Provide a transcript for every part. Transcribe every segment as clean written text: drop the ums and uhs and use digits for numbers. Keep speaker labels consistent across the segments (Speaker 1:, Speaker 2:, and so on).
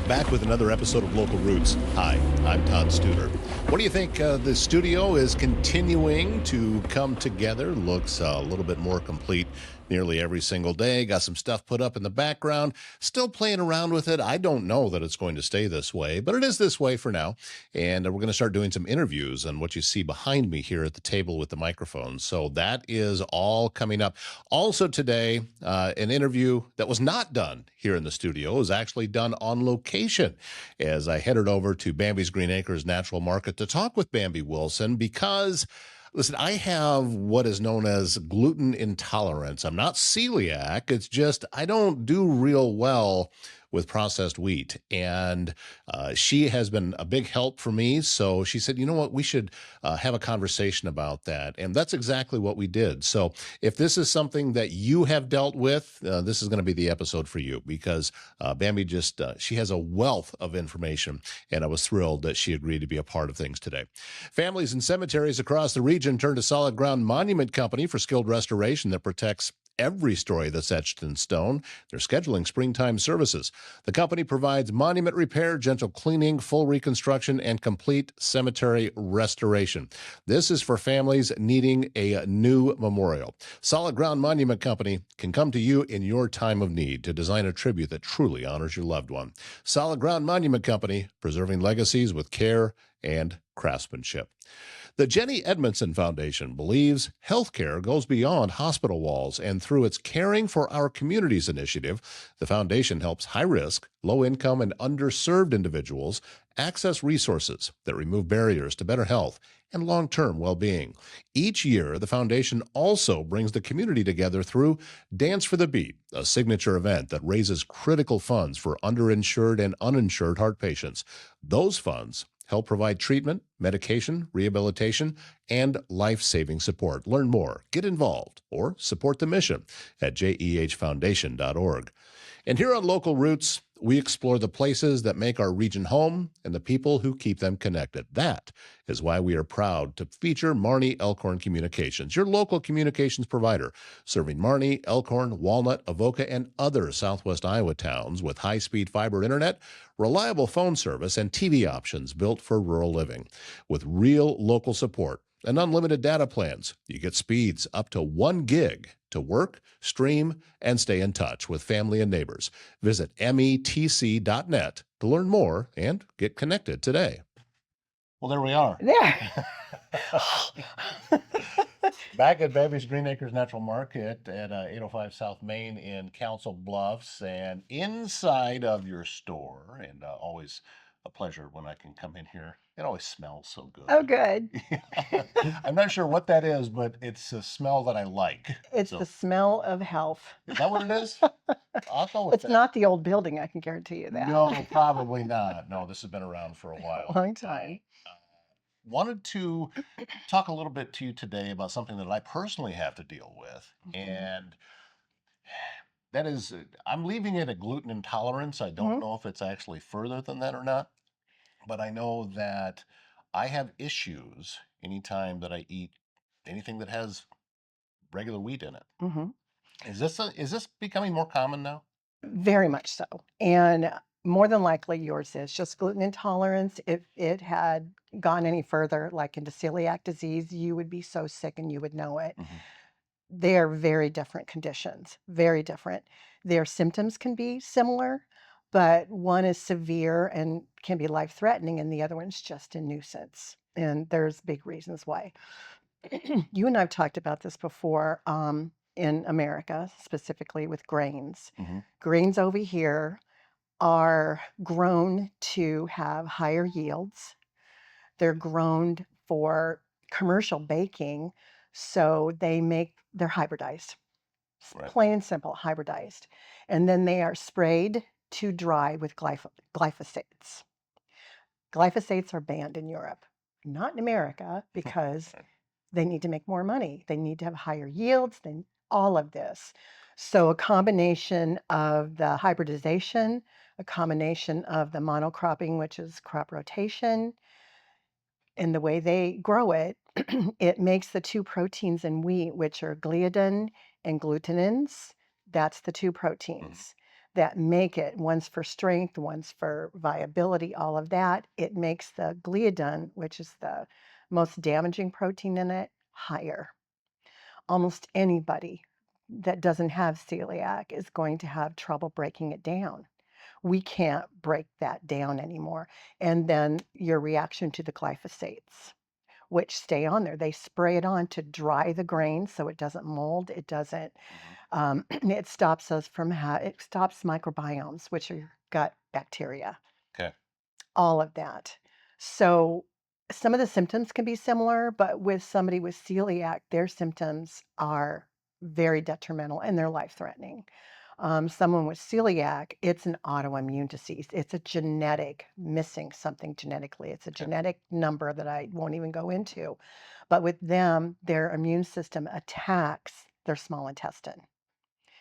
Speaker 1: Back with another episode of Local Roots. Hi, I'm Todd Studer. What do you think? The studio is continuing to come together. Looks a little bit more complete nearly every single day. Got some stuff put up in the background. Still playing around with it. I don't know that it's going to stay this way, but it is this way for now. And we're going to start doing some interviews on what you see behind me here at the table with the microphones. So that is all coming up. Also today, an interview that was not done here in the studio was actually done on location as I headed over to Bambi's Green Acres Natural Market to talk with Bambi Wilson because, listen, I have what is known as gluten intolerance. I'm not celiac. It's just I don't do real well with processed wheat. And she has been a big help for me. So she said, you know what, we should have a conversation about that. And that's exactly what we did. So if this is something that you have dealt with, this is going to be the episode for you because Bambi just, she has a wealth of information. And I was thrilled that she agreed to be a part of things today. Families and cemeteries across the region turn to Solid Ground Monument Company for skilled restoration that protects every story that's etched in stone. They're scheduling springtime services. The company provides monument repair, gentle cleaning, full reconstruction, and complete cemetery restoration. This is for families needing a new memorial. Solid Ground Monument Company can come to you in your time of need to design a tribute that truly honors your loved one. Solid Ground Monument Company, preserving legacies with care and craftsmanship. The Jenny Edmondson Foundation believes healthcare goes beyond hospital walls, and through its Caring for Our Communities initiative, the foundation helps high-risk, low-income, and underserved individuals access resources that remove barriers to better health and long-term well-being. Each year, the foundation also brings the community together through Dance for the Beat, a signature event that raises critical funds for underinsured and uninsured heart patients. Those funds help provide treatment, medication, rehabilitation, and life-saving support. Learn more, get involved, or support the mission at jehfoundation.org. And here on Local Roots, we explore the places that make our region home and the people who keep them connected. That is why we are proud to feature Marnie Elkhorn Communications, your local communications provider, serving Marnie, Elkhorn, Walnut, Avoca, and other Southwest Iowa towns with high-speed fiber internet, reliable phone service, and TV options built for rural living. With real local support and unlimited data plans, you get speeds up to 1 gig to work, stream, and stay in touch with family and neighbors. Visit metc.net to learn more and get connected today. Well, there we are.
Speaker 2: There.
Speaker 1: Back at Bambi's Green Acres Natural Market at 805 South Main in Council Bluffs, and inside of your store, and always a pleasure when I can come in here. It always smells so good.
Speaker 2: Oh, good.
Speaker 1: I'm not sure what that is, but it's a smell that I like.
Speaker 2: It's the smell of health.
Speaker 1: Is that what it is? I'll go with
Speaker 2: It's
Speaker 1: that.
Speaker 2: not the old building, I can guarantee you that.
Speaker 1: No, probably not. No, this has been around for a while.
Speaker 2: A long time.
Speaker 1: Wanted to talk a little bit to you today about something that I personally have to deal with. And that is, I'm leaving it at gluten intolerance. I don't know if it's actually further than that or not, but I know that I have issues anytime that I eat anything that has regular wheat in it. Is this becoming more common now?
Speaker 2: Very much so. And more than likely yours is just gluten intolerance. If it had gone any further, like into celiac disease, you would be so sick and you would know it. They are very different conditions, very different. Their symptoms can be similar, but one is severe and can be life-threatening, and the other one's just a nuisance. And there's big reasons why. You and I have talked about this before in America, specifically with grains. Grains over here are grown to have higher yields. They're grown for commercial baking, so they're hybridized.
Speaker 1: Right.
Speaker 2: Plain and simple, hybridized. And then they are sprayed to dry with glyphosates. Glyphosates are banned in Europe, not in America, because they need to make more money. They need to have higher yields than all of this. So a combination of the hybridization, a combination of the monocropping, which is crop rotation, and the way they grow it, it makes the two proteins in wheat, which are gliadin and glutenins. That's the two proteins. that make it. One's for strength, one's for viability, all of that. It makes the gliadin, which is the most damaging protein in it, higher. Almost anybody that doesn't have celiac is going to have trouble breaking it down. We can't break that down anymore. And then your reaction to the glyphosates, which stay on there. They spray it on to dry the grain so it doesn't mold. It doesn't,
Speaker 1: Hmm.
Speaker 2: it stops us from, it stops microbiomes, which are your gut bacteria,
Speaker 1: Okay.
Speaker 2: all of that. So some of the symptoms can be similar, but with somebody with celiac, their symptoms are very detrimental and they're life threatening. Someone with celiac, it's an autoimmune disease. It's a genetic, missing something genetically. It's a
Speaker 1: Okay.
Speaker 2: genetic number that I won't even go into. But with them, their immune system attacks their small intestine.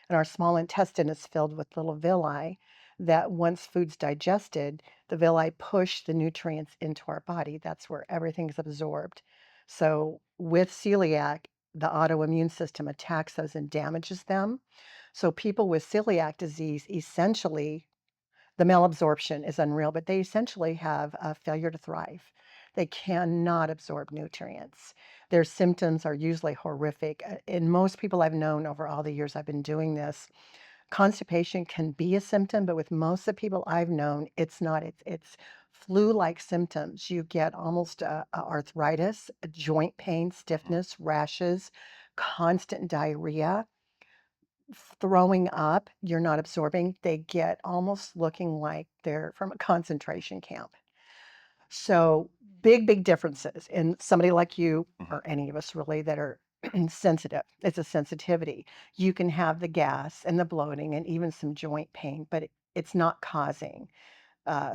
Speaker 2: And our small intestine is filled with little villi that once food's digested, the villi push the nutrients into our body. That's where everything's absorbed. So with celiac, the autoimmune system attacks those and damages them. So people with celiac disease, essentially, the malabsorption is unreal, but they essentially have a failure to thrive. They cannot absorb nutrients. Their symptoms are usually horrific. In most people I've known over all the years I've been doing this, constipation can be a symptom, but with most of the people I've known, it's not. It's flu-like symptoms. You get almost a arthritis, a joint pain,
Speaker 1: Hmm.
Speaker 2: stiffness, rashes, constant diarrhea, throwing up. You're not absorbing. They get almost looking like they're from a concentration camp. So big, big differences in somebody like you
Speaker 1: Hmm.
Speaker 2: or any of us really that are sensitive. It's a sensitivity. You can have the gas and the bloating and even some joint pain, but it's not causing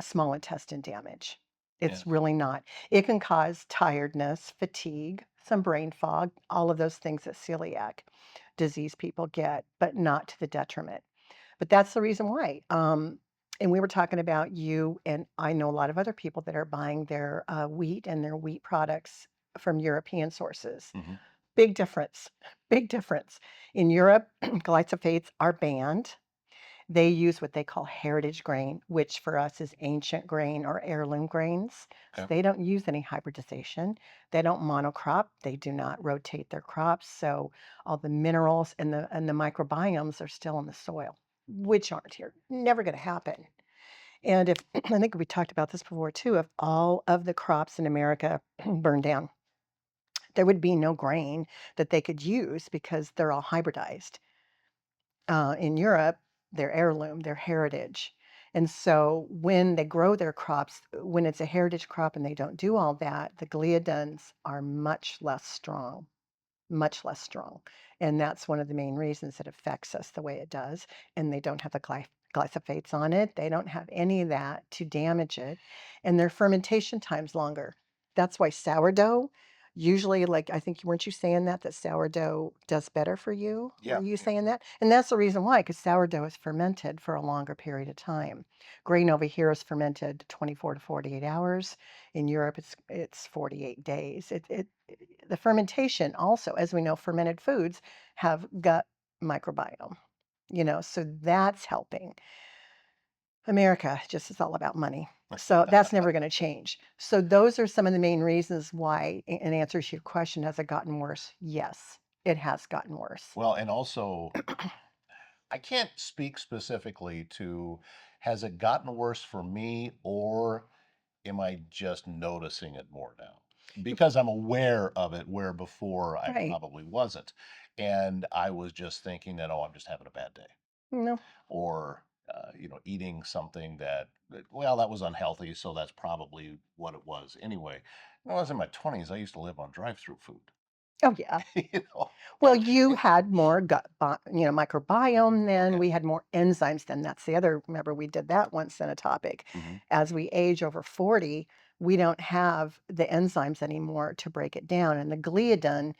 Speaker 2: small intestine damage. It's
Speaker 1: Yes.
Speaker 2: really not. It can cause tiredness, fatigue, some brain fog, all of those things that celiac disease people get, but not to the detriment. But that's the reason why. And we were talking about you, and I know a lot of other people that are buying their wheat and their wheat products from European sources.
Speaker 1: Hmm.
Speaker 2: Big difference. Big difference. In Europe, glyphosates are banned. They use what they call heritage grain, which for us is ancient grain or heirloom grains. So
Speaker 1: Okay.
Speaker 2: they don't use any hybridization. They don't monocrop. They do not rotate their crops. So all the minerals and the microbiomes are still in the soil, which aren't here. Never going to happen. And if I think we talked about this before too, if all of the crops in America burned down, there would be no grain that they could use because they're all hybridized. In Europe, they're heirloom, they're heritage. And so when they grow their crops, when it's a heritage crop and they don't do all that, the gliadins are much less strong. And that's one of the main reasons it affects us the way it does. And they don't have the glyphosates on it. They don't have any of that to damage it. And their fermentation time's longer. That's why sourdough, usually, like, I think, weren't you saying that sourdough does better for you? Were
Speaker 1: Yeah.
Speaker 2: you
Speaker 1: Yeah.
Speaker 2: saying that? And that's the reason why, because sourdough is fermented for a longer period of time. Grain over here is fermented 24 to 48 hours. In Europe, it's 48 days. The fermentation also, as we know, fermented foods have gut microbiome, so that's helping. America just is all about money. So that's never going to change. So those are some of the main reasons why, in answer to your question, has it gotten worse? Yes, it has gotten worse.
Speaker 1: Well, and also, I can't speak specifically to has it gotten worse for me or am I just noticing it more now? Because I'm aware of it where before I
Speaker 2: Right.
Speaker 1: probably wasn't. And I was just thinking that, oh, I'm just having a bad day.
Speaker 2: No.
Speaker 1: Or, eating something well, that was unhealthy. So that's probably what it was anyway. When I was in my 20s, I used to live on drive through food.
Speaker 2: Oh, yeah.
Speaker 1: you know?
Speaker 2: Well, you had more microbiome then.
Speaker 1: Okay.
Speaker 2: We had more enzymes then. That's the other, remember, we did that once in a topic.
Speaker 1: Hmm.
Speaker 2: As we age over 40, we don't have the enzymes anymore to break it down. And the gliadin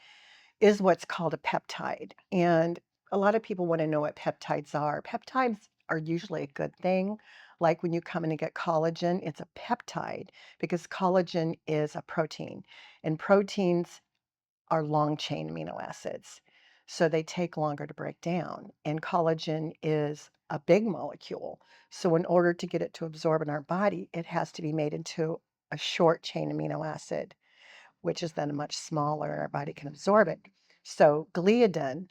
Speaker 2: is what's called a peptide. And a lot of people want to know what peptides are. Peptides are usually a good thing. Like when you come in and get collagen, it's a peptide because collagen is a protein. And proteins are long chain amino acids. So they take longer to break down. And collagen is a big molecule. So in order to get it to absorb in our body, it has to be made into a short chain amino acid, which is then much smaller and our body can absorb it. So gliadin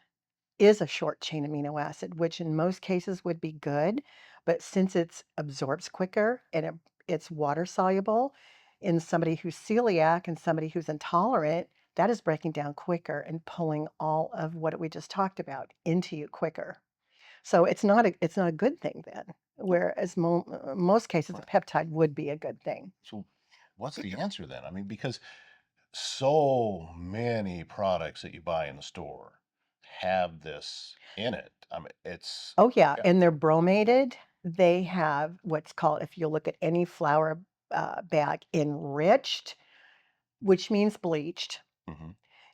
Speaker 2: is a short chain amino acid, which in most cases would be good, but since it absorbs quicker and it's water soluble in somebody who's celiac and somebody who's intolerant, that is breaking down quicker and pulling all of what we just talked about into you quicker. So it's not a good thing then. Whereas most cases, a
Speaker 1: Right.
Speaker 2: peptide would be a good thing.
Speaker 1: So what's the answer then? I mean, because so many products that you buy in the store have this in it. I mean, it's
Speaker 2: Oh, yeah,
Speaker 1: yeah.
Speaker 2: and they're bromated. They have what's called, if you look at any flour bag, enriched, which means bleached,
Speaker 1: Hmm.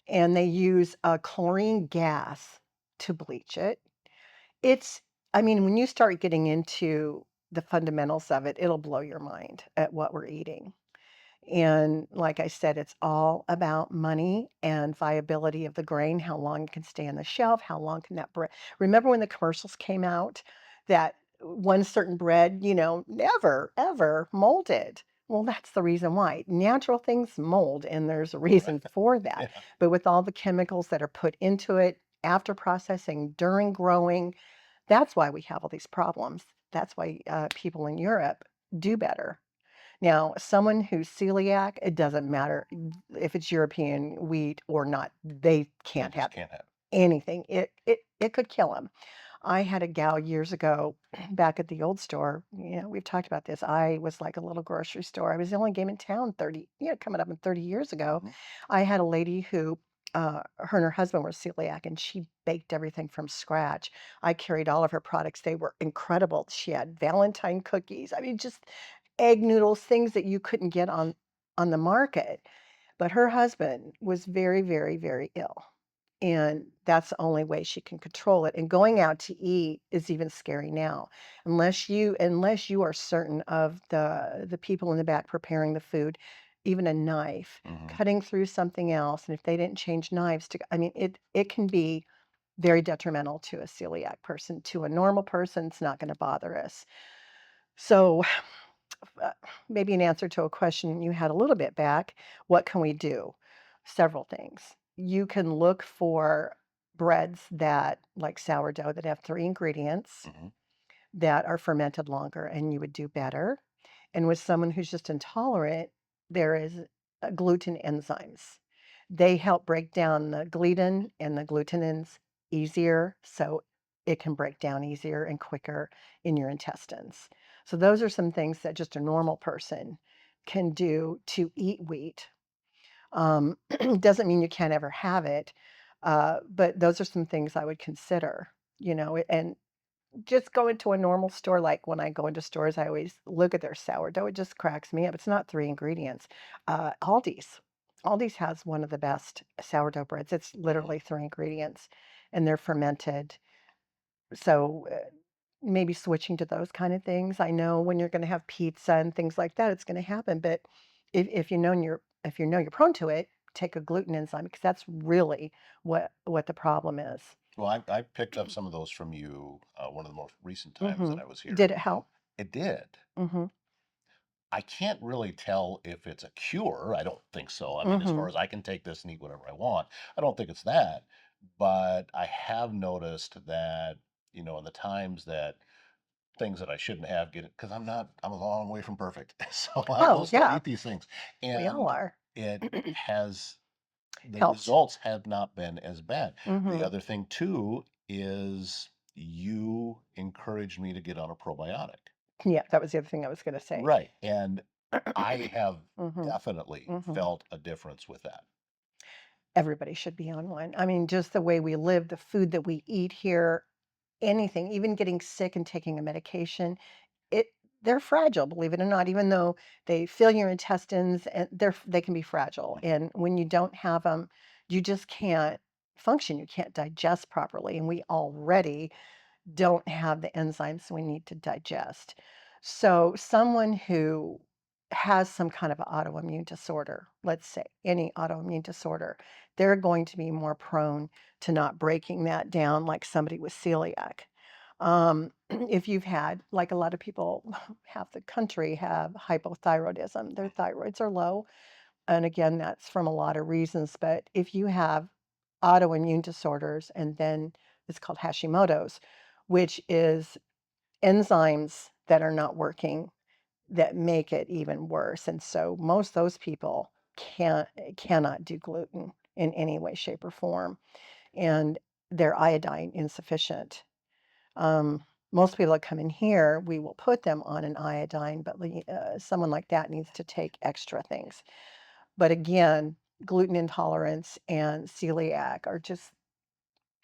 Speaker 2: and they use a chlorine gas to bleach it. It's, I mean, when you start getting into the fundamentals of it, it'll blow your mind at what we're eating. And like I said, it's all about money and viability of the grain, how long it can stay on the shelf, how long can that bread. Remember when the commercials came out that one certain bread, never, ever molded. Well, that's the reason why. Natural things mold, and there's a
Speaker 1: Right.
Speaker 2: reason for that.
Speaker 1: Yeah.
Speaker 2: But with all the chemicals that are put into it after processing, during growing, that's why we have all these problems. That's why people in Europe do better. Now, someone who's celiac, it doesn't matter if it's European wheat or not. They
Speaker 1: They
Speaker 2: can't
Speaker 1: just
Speaker 2: have
Speaker 1: can't have it.
Speaker 2: anything. It could kill them. I had a gal years ago back at the old store. We've talked about this. I was like a little grocery store. I was the only game in town 30, coming up in 30 years ago.
Speaker 1: Mhm.
Speaker 2: I had a lady who, her and her husband were celiac, and she baked everything from scratch. I carried all of her products. They were incredible. She had Valentine cookies. I mean, just egg noodles, things that you couldn't get on the market. But her husband was very, very, very ill. And that's the only way she can control it. And going out to eat is even scary now. Unless you are certain of the people in the back preparing the food, even a knife,
Speaker 1: Mhm.
Speaker 2: cutting through something else, and if they didn't change knives to, I mean, it can be very detrimental to a celiac person. To a normal person, it's not going to bother us. So uh, maybe an answer to a question you had a little bit back. What can we do? Several things. You can look for breads that, like sourdough, that have three ingredients
Speaker 1: Mhm.
Speaker 2: that are fermented longer, and you would do better. And with someone who's just intolerant, there is gluten enzymes. They help break down the gluten and the glutenins easier, so it can break down easier and quicker in your intestines. So those are some things that just a normal person can do to eat wheat. Doesn't mean you can't ever have it, but those are some things I would consider, and just go into a normal store. Like when I go into stores, I always look at their sourdough. It just cracks me up. It's not three ingredients. Aldi's has one of the best sourdough breads. It's
Speaker 1: Mhm.
Speaker 2: literally three ingredients, and they're fermented. So maybe switching to those kind of things. I know when you're going to have pizza and things like that, it's going to happen. But if you know you're prone to it, take a gluten enzyme because that's really what the problem is.
Speaker 1: Well, I picked up some of those from you one of the most recent times
Speaker 2: Hmm.
Speaker 1: that I was here.
Speaker 2: Did it help?
Speaker 1: It did.
Speaker 2: Hmm.
Speaker 1: I can't really tell if it's a cure. I don't think so. I mean, as far
Speaker 2: Hmm.
Speaker 1: as I can take this and eat whatever I want, I don't think it's that. But I have noticed that, in the times that things that I shouldn't have get it because I'm a long way from perfect. So I will
Speaker 2: Oh,
Speaker 1: still
Speaker 2: yeah,
Speaker 1: eat these things.
Speaker 2: we all
Speaker 1: And
Speaker 2: are.
Speaker 1: it has the
Speaker 2: Helps.
Speaker 1: results have not been as bad. The
Speaker 2: Hmm.
Speaker 1: other thing too is you encouraged me to get on a probiotic.
Speaker 2: Yeah, that was the other thing I was going to say.
Speaker 1: Right. And I have
Speaker 2: Hmm.
Speaker 1: definitely
Speaker 2: Hmm.
Speaker 1: felt a difference with that.
Speaker 2: Everybody should be on one. I mean, just the way we live, the food that we eat here, anything, even getting sick and taking a medication, it they're fragile, believe it or not, even though they fill your intestines and they can be fragile.
Speaker 1: Mhm.
Speaker 2: And when you don't have them, you just can't function. You can't digest properly. And we already don't have the enzymes we need to digest. So someone who has some kind of autoimmune disorder, let's say any autoimmune disorder, they're going to be more prone to not breaking that down like somebody with celiac. If you've had, like a lot of people, half the country have hypothyroidism, their thyroids are low. And again, that's from a lot of reasons. But if you have autoimmune disorders, and then it's called Hashimoto's, which is enzymes that are not working that make it even worse. And so most of those people cannot do gluten in any way, shape, or form, and they're iodine insufficient. Most people that come in here, we will put them on an iodine, but someone like that needs to take extra things. But again, gluten intolerance and celiac are just,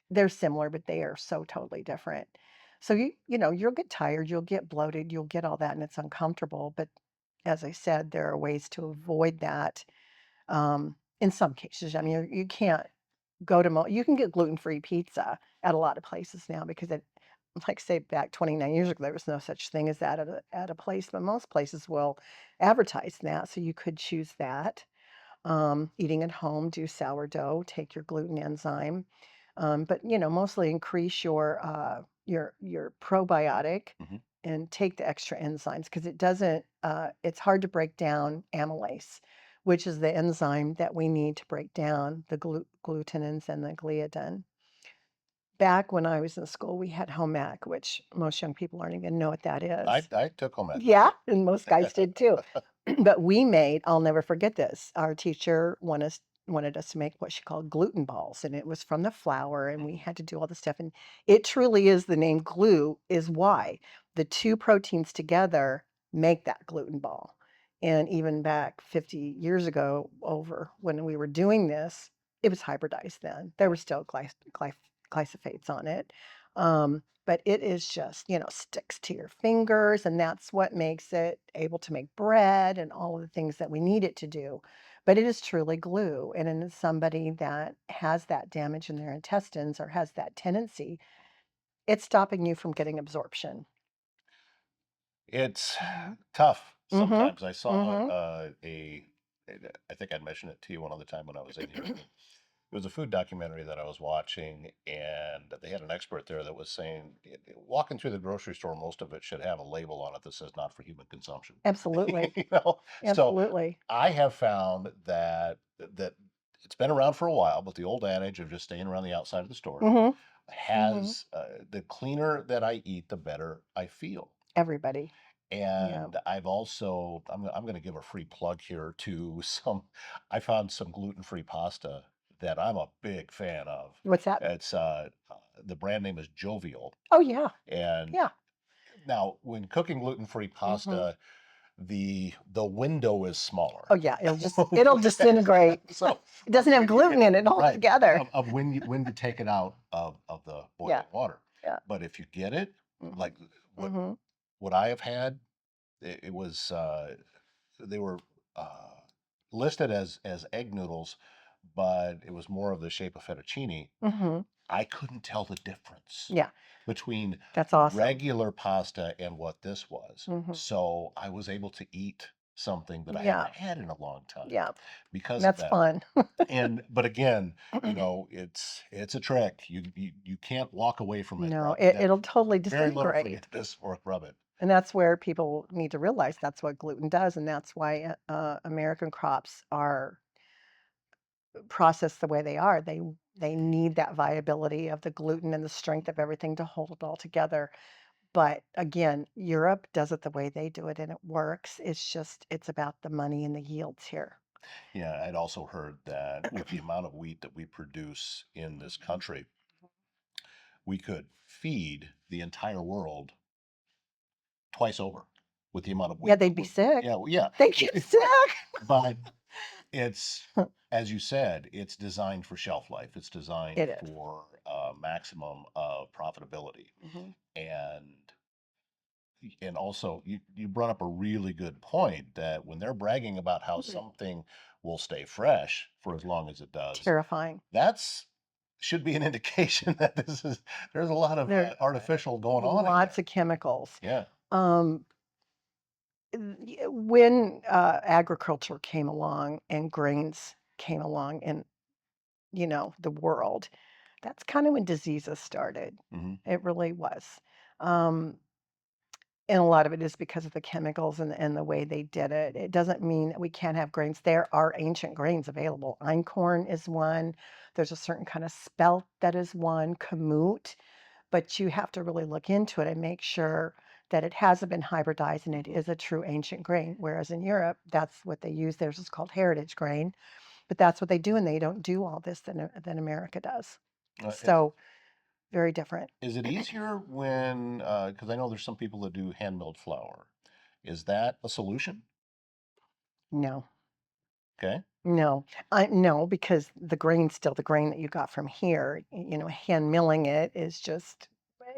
Speaker 2: they're similar, but they are so totally different. So you'll get tired, you'll get bloated, you'll get all that, and it's uncomfortable. But as I said, there are ways to avoid that. In some cases, I mean, you can't go to you can get gluten-free pizza at a lot of places now because it, like say back 29 years ago, there was no such thing as that at a place, but most places will advertise that, so you could choose that. Eating at home, do sourdough, take your gluten enzyme, but mostly increase your probiotic
Speaker 1: Hmm.
Speaker 2: and take the extra enzymes because it doesn't. It's hard to break down amylase, which is the enzyme that we need to break down the glutenins and the gliadin. Back when I was in school, we had home ec, which most young people aren't even know what that is.
Speaker 1: I took home ec.
Speaker 2: Yeah, and most guys did too. But I'll never forget this. Our teacher wanted us to make what she called gluten balls, and it was from the flour, and we had to do all the stuff. And it truly is, the name glue is why the two proteins together make that gluten ball. And even back 50 years ago, over when we were doing this, it was hybridized then. There were still glyphosates on it. But it is just, sticks to your fingers, and that's what makes it able to make bread and all of the things that we need it to do. But it is truly glue. And in somebody that has that damage in their intestines or has that tendency, it's stopping you from getting absorption.
Speaker 1: It's
Speaker 2: Mm-hmm.
Speaker 1: tough sometimes. I
Speaker 2: Mm-hmm.
Speaker 1: saw
Speaker 2: Mm-hmm.
Speaker 1: I think I'd mentioned it to you one other time when I was in here. It was a food documentary that I was watching, and they had an expert there that was saying, walking through the grocery store, most of it should have a label on it that says not for human consumption.
Speaker 2: Absolutely.
Speaker 1: So
Speaker 2: Absolutely.
Speaker 1: I have found that it's been around for a while, but the old adage of just staying around the outside of the store
Speaker 2: Mm-hmm. Mm-hmm.
Speaker 1: has the cleaner that I eat, the better I feel.
Speaker 2: Everybody. Yeah.
Speaker 1: And I've also, I'm going to give a free plug here to some, I found some gluten-free pasta that I'm a big fan of.
Speaker 2: What's that?
Speaker 1: It's, the brand name is Jovial.
Speaker 2: Oh, yeah.
Speaker 1: And
Speaker 2: Yeah.
Speaker 1: now when cooking gluten-free
Speaker 2: Mm-hmm.
Speaker 1: pasta, the window is smaller.
Speaker 2: Oh, yeah. It'll disintegrate.
Speaker 1: So
Speaker 2: It doesn't have gluten in it
Speaker 1: right,
Speaker 2: altogether.
Speaker 1: of when you take it out of the
Speaker 2: Yeah.
Speaker 1: boiling water.
Speaker 2: Yeah.
Speaker 1: But if you get it,
Speaker 2: Mhm.
Speaker 1: like what
Speaker 2: Mhm.
Speaker 1: what I have had, it was they were uh, listed as egg noodles, but it was more of the shape of fettuccine.
Speaker 2: Mhm.
Speaker 1: I couldn't tell the difference
Speaker 2: Yeah,
Speaker 1: between
Speaker 2: that's awesome.
Speaker 1: regular pasta and what this was.
Speaker 2: Mhm.
Speaker 1: So I was able to eat something that I
Speaker 2: Yeah.
Speaker 1: hadn't had in a long time
Speaker 2: Yeah.
Speaker 1: because of
Speaker 2: That's
Speaker 1: that.
Speaker 2: fun.
Speaker 1: And but again, it's a trick. You can't walk away from it.
Speaker 2: No,
Speaker 1: Rub that
Speaker 2: it'll totally
Speaker 1: very little for you
Speaker 2: disintegrate.
Speaker 1: to this or rub it.
Speaker 2: And that's where people need to realize that's what gluten does, and that's why American crops are processed the way they are. They need that viability of the gluten and the strength of everything to hold it all together. But again, Europe does it the way they do it, and it works. It's about the money and the yields here.
Speaker 1: Yeah, I'd also heard that with the amount of wheat that we produce in this country, we could feed the entire world twice over with the amount of
Speaker 2: Yeah,
Speaker 1: wheat that
Speaker 2: they'd be
Speaker 1: we're.
Speaker 2: sick.
Speaker 1: Yeah, well, yeah,
Speaker 2: They get
Speaker 1: right.
Speaker 2: sick.
Speaker 1: But it's, as you said, it's designed for shelf life. It's designed
Speaker 2: It is.
Speaker 1: for maximum of profitability,
Speaker 2: Mhm.
Speaker 1: and also you brought up a really good point that when they're bragging about how
Speaker 2: Mhm.
Speaker 1: something will stay fresh for as long as it does,
Speaker 2: Terrifying.
Speaker 1: that's should be an indication that there's a lot of
Speaker 2: There
Speaker 1: artificial going on in
Speaker 2: lots
Speaker 1: there.
Speaker 2: of chemicals.
Speaker 1: Yeah.
Speaker 2: Um, When agriculture came along and grains came along in, the world, that's kind of when diseases started.
Speaker 1: Hmm.
Speaker 2: It really was. Um, and a lot of it is because of the chemicals and the way they did it. It doesn't mean that we can't have grains. There are ancient grains available. Einkorn is one. There's a certain kind of spelt that is one, kamut, but you have to really look into it and make sure that it hasn't been hybridized and it
Speaker 1: Hmm.
Speaker 2: is a true ancient grain. Whereas in Europe, that's what they use. Theirs is called heritage grain, but that's what they do, and they don't do all this than America does.
Speaker 1: Is
Speaker 2: So very different.
Speaker 1: is it easier when, because I know there's some people that do hand milled flour. Is that a solution?
Speaker 2: No,
Speaker 1: Okay.
Speaker 2: no, no, because the grain's still the grain that you got from here. Hand milling it is just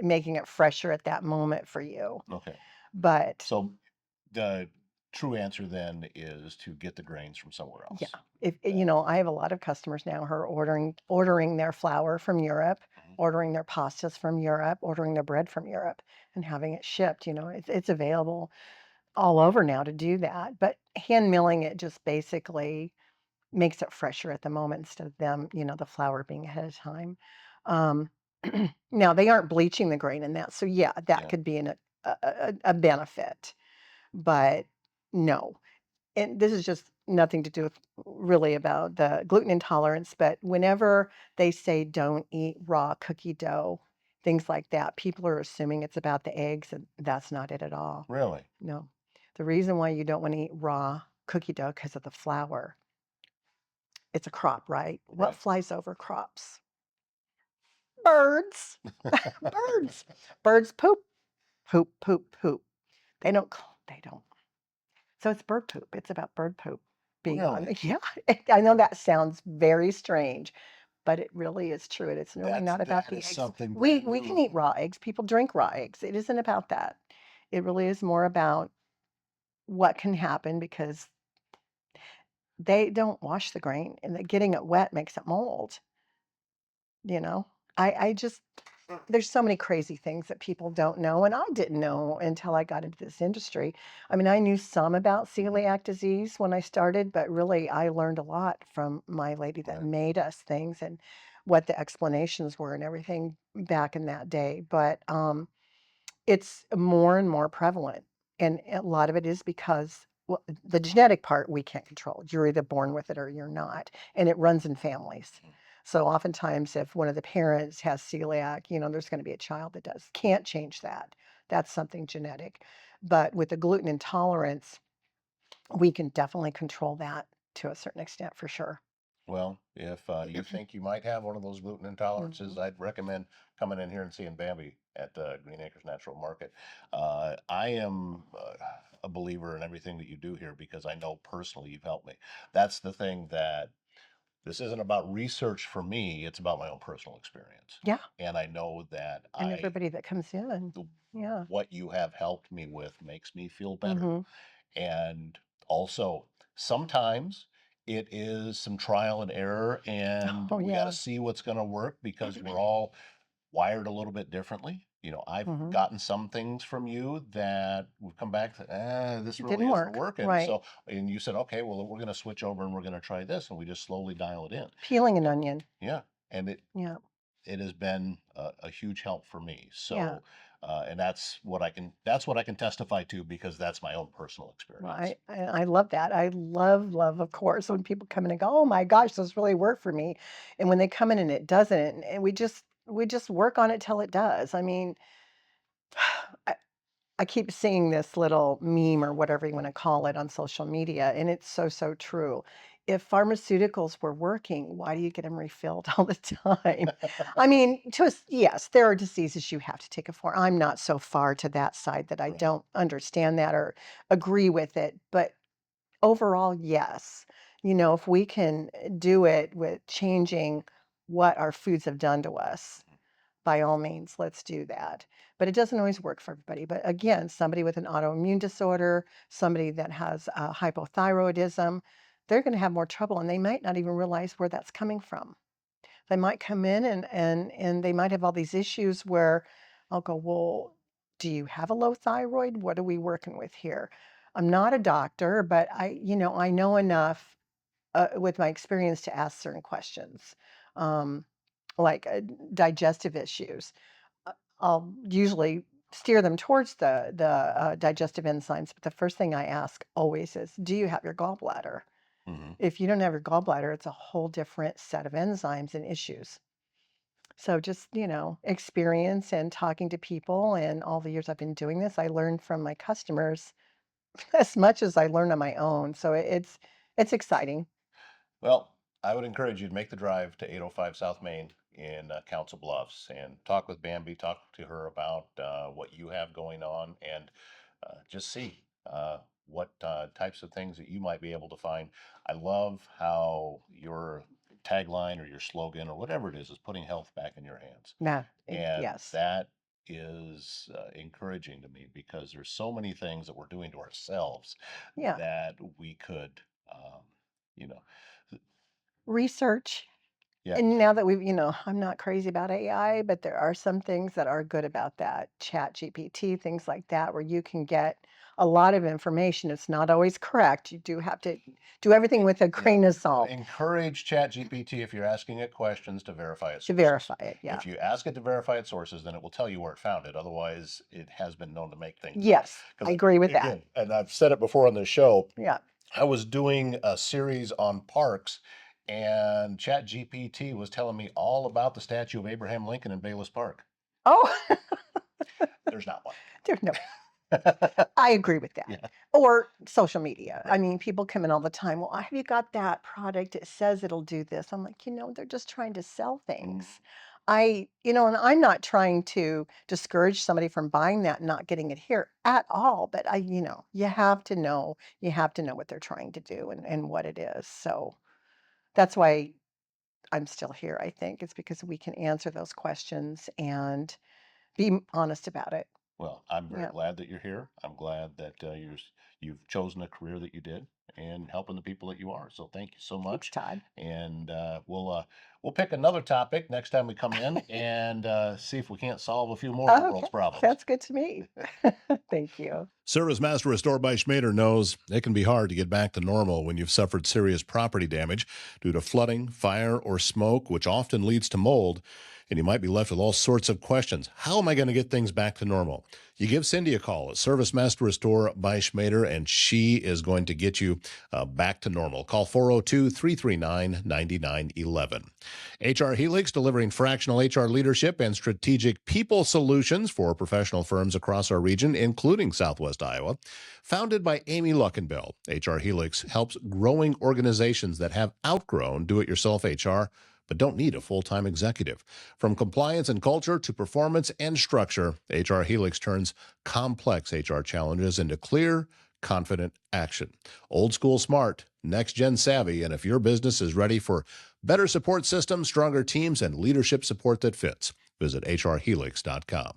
Speaker 2: making it fresher at that moment for you.
Speaker 1: Okay.
Speaker 2: But
Speaker 1: So the true answer then is to get the grains from somewhere
Speaker 2: yeah,
Speaker 1: else.
Speaker 2: if
Speaker 1: That.
Speaker 2: I have a lot of customers now who are ordering their flour from Europe,
Speaker 1: Mhm.
Speaker 2: ordering their pastas from Europe, ordering their bread from Europe, and having it shipped. It's available all over now to do that. But hand milling it just basically makes it fresher at the moment instead of them, the flour being ahead of time. Um, now they aren't bleaching the grain in that, so yeah, that
Speaker 1: Yeah.
Speaker 2: could be a benefit, but no. And this is just nothing to do with really about the gluten intolerance, but whenever they say don't eat raw cookie dough, things like that, people are assuming it's about the eggs, and that's not it at all.
Speaker 1: Really?
Speaker 2: No. The reason why you don't want to eat raw cookie dough because of the flour. It's a crop, right? What
Speaker 1: Right.
Speaker 2: flies over crops? Birds. Birds. Birds poop, poop, poop, poop. They don't. So it's bird poop. It's about bird poop being on
Speaker 1: Really?
Speaker 2: the, yeah. I know that sounds very strange, but it really is true. And it's really not about
Speaker 1: That
Speaker 2: the
Speaker 1: is
Speaker 2: eggs.
Speaker 1: something brand
Speaker 2: We can
Speaker 1: new.
Speaker 2: eat raw eggs. People drink raw eggs. It isn't about that. It really is more about what can happen because they don't wash the grain and getting it wet makes it mold, you know? I just there's so many crazy things that people don't know, and I didn't know until I got into this industry. I mean, I knew some about
Speaker 1: Mhm.
Speaker 2: celiac disease when I started, but really I learned a lot from my lady that
Speaker 1: Right.
Speaker 2: made us things and what the explanations were and everything back in that day. But it's more and more prevalent. And a lot of it is because, well, the genetic part we can't control. You're either born with it or you're not. And it runs in families.
Speaker 1: Mhm.
Speaker 2: So oftentimes, if one of the parents has celiac, there's going to be a child that does. Can't change that. That's something genetic. But with the gluten intolerance, we can definitely control that to a certain extent for sure.
Speaker 1: Well, if you think you might have one of those gluten intolerances,
Speaker 2: Mhm.
Speaker 1: I'd recommend coming in here and seeing Bambi at Green Acres Natural Market. I am a believer in everything that you do here because I know personally you've helped me. That's the thing that this isn't about research for me, it's about my own personal experience.
Speaker 2: Yeah.
Speaker 1: And I know that
Speaker 2: And everybody that comes in.
Speaker 1: the,
Speaker 2: Yeah.
Speaker 1: what you have helped me with makes me feel better.
Speaker 2: Hmm.
Speaker 1: And also, sometimes it is some trial and error, and
Speaker 2: Oh,
Speaker 1: we got to
Speaker 2: yeah.
Speaker 1: see what's going to work because we're all wired a little bit differently. I've
Speaker 2: Hmm.
Speaker 1: gotten some things from you that we've come back to, this
Speaker 2: It
Speaker 1: really
Speaker 2: didn't
Speaker 1: isn't
Speaker 2: work.
Speaker 1: working.
Speaker 2: Right.
Speaker 1: So, and you said, okay, well, we're going to switch over and we're going to try this. And we just slowly dial it in.
Speaker 2: Peeling an
Speaker 1: And
Speaker 2: onion.
Speaker 1: yeah, and
Speaker 2: Yeah.
Speaker 1: it has been a huge help for me.
Speaker 2: Yeah.
Speaker 1: So, and that's what I can testify to because that's my own personal
Speaker 2: Well,
Speaker 1: experience.
Speaker 2: I love that. I love, of course, when people come in and go, "Oh my gosh, this really worked for me," and when they come in and it doesn't, and we just work on it till it does. I mean, I, I keep seeing this little meme or whatever you want to call it on social media, and it's so true. If pharmaceuticals were working, why do you get them refilled all the time? I mean, yes, there are diseases you have to take it for. I'm not so far to that side that I
Speaker 1: Right.
Speaker 2: don't understand that or agree with it, but overall, yes. If we can do it with changing what our foods have done to us, by all means, let's do that. But it doesn't always work for everybody. But again, somebody with an autoimmune disorder, somebody that has hypothyroidism, they're going to have more trouble and they might not even realize where that's coming from. They might come in and they might have all these issues where I'll go, well, do you have a low thyroid? What are we working with here? I'm not a doctor, but I know enough with my experience to ask certain questions, um, like digestive issues. I'll usually steer them towards the digestive enzymes, but the first thing I ask always is, "Do you have your gallbladder?"
Speaker 1: Hmm.
Speaker 2: If you don't have your gallbladder, it's a whole different set of enzymes and issues. So just, experience and talking to people and all the years I've been doing this, I learned from my customers as much as I learn on my own. So it's exciting.
Speaker 1: Well, I would encourage you to make the drive to 805 South Main in Council Bluffs and talk with Bambi, talk to her about what you have going on, and just see what types of things that you might be able to find. I love how your tagline or your slogan or whatever it is putting health back in your hands.
Speaker 2: Yeah,
Speaker 1: And
Speaker 2: yes.
Speaker 1: that is encouraging to me because there's so many things that we're doing to ourselves
Speaker 2: Yeah.
Speaker 1: that we could, um, you know,
Speaker 2: Research.
Speaker 1: yeah,
Speaker 2: And now that I'm not crazy about AI, but there are some things that are good about that. Chat GPT, things like that, where you can get a lot of information. It's not always correct. You do have to do everything with a
Speaker 1: yeah.
Speaker 2: grain of salt
Speaker 1: Encourage ChatGPT if you're asking it questions to verify its
Speaker 2: to
Speaker 1: sources.
Speaker 2: verify it. Yeah.
Speaker 1: If you ask it to verify its sources, then it will tell you where it found it. Otherwise, it has been known to make things up.
Speaker 2: Yes, I
Speaker 1: Because
Speaker 2: agree with that.
Speaker 1: again, and I've said it before on this show,
Speaker 2: Yeah.
Speaker 1: I was doing a series on parks, and ChatGPT was telling me all about the statue of Abraham Lincoln in Bayless Park.
Speaker 2: Oh,
Speaker 1: There's not one.
Speaker 2: there's no I agree with that.
Speaker 1: Yeah,
Speaker 2: Or social media. I
Speaker 1: right.
Speaker 2: mean, people come in all the time. Well, have you got that product? It says it'll do this. I'm like, they're just trying to sell
Speaker 1: Mhm.
Speaker 2: things. And I'm not trying to discourage somebody from buying that and not getting it here at all. But you have to know what they're trying to do and what it is. So that's why I'm still here, I think. It's because we can answer those questions and be honest about it.
Speaker 1: Well, I'm very
Speaker 2: Yeah.
Speaker 1: glad that you're here. I'm glad that you've chosen a career that you did and helping the people that you are. So thank you so
Speaker 2: Thanks,
Speaker 1: much.
Speaker 2: Todd.
Speaker 1: And we'll pick another topic next time we come in and see if we can't solve a few more of the
Speaker 2: Okay,
Speaker 1: world's problems.
Speaker 2: sounds good to me. Thank you.
Speaker 1: Service Master Restored by Schmader knows it can be hard to get back to normal when you've suffered serious property damage due to flooding, fire, or smoke, which often leads to mold. And you might be left with all sorts of questions. How am I going to get things back to normal? You give Cindy a call at Service Master Restore by Schmader, and she is going to get you back to normal. Call 402 339 9911. HR Helix, delivering fractional HR leadership and strategic people solutions for professional firms across our region, including Southwest Iowa. Founded by Amy Luckenbill, HR Helix helps growing organizations that have outgrown do-it-yourself HR but don't need a full-time executive. From compliance and culture to performance and structure, HR Helix turns complex HR challenges into clear, confident action. Old school smart, next gen savvy, and if your business is ready for better support systems, stronger teams, and leadership support that fits, visit hrhelix.com.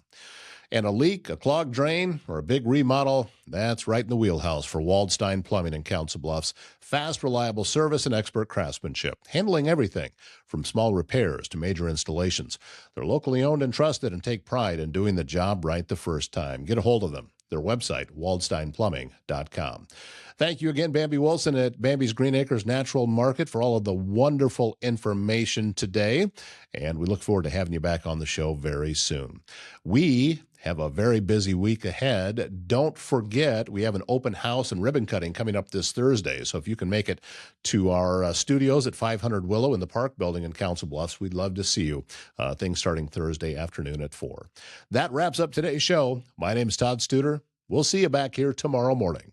Speaker 1: And a leak, a clogged drain, or a big remodel, that's right in the wheelhouse for Waldstein Plumbing in Council Bluffs. Fast, reliable service and expert craftsmanship, handling everything from small repairs to major installations. They're locally owned and trusted and take pride in doing the job right the first time. Get a hold of them. Their website, waldsteinplumbing.com. Thank you again, Bambi Wilson at Bambi's Green Acres Natural Market for all of the wonderful information today. And we look forward to having you back on the show very soon. We have a very busy week ahead. Don't forget, we have an open house and ribbon cutting coming up this Thursday. So if you can make it to our studios at 500 Willow in the Park Building in Council Bluffs, we'd love to see you. Things starting Thursday afternoon at 4. That wraps up today's show. My name is Todd Studer. We'll see you back here tomorrow morning.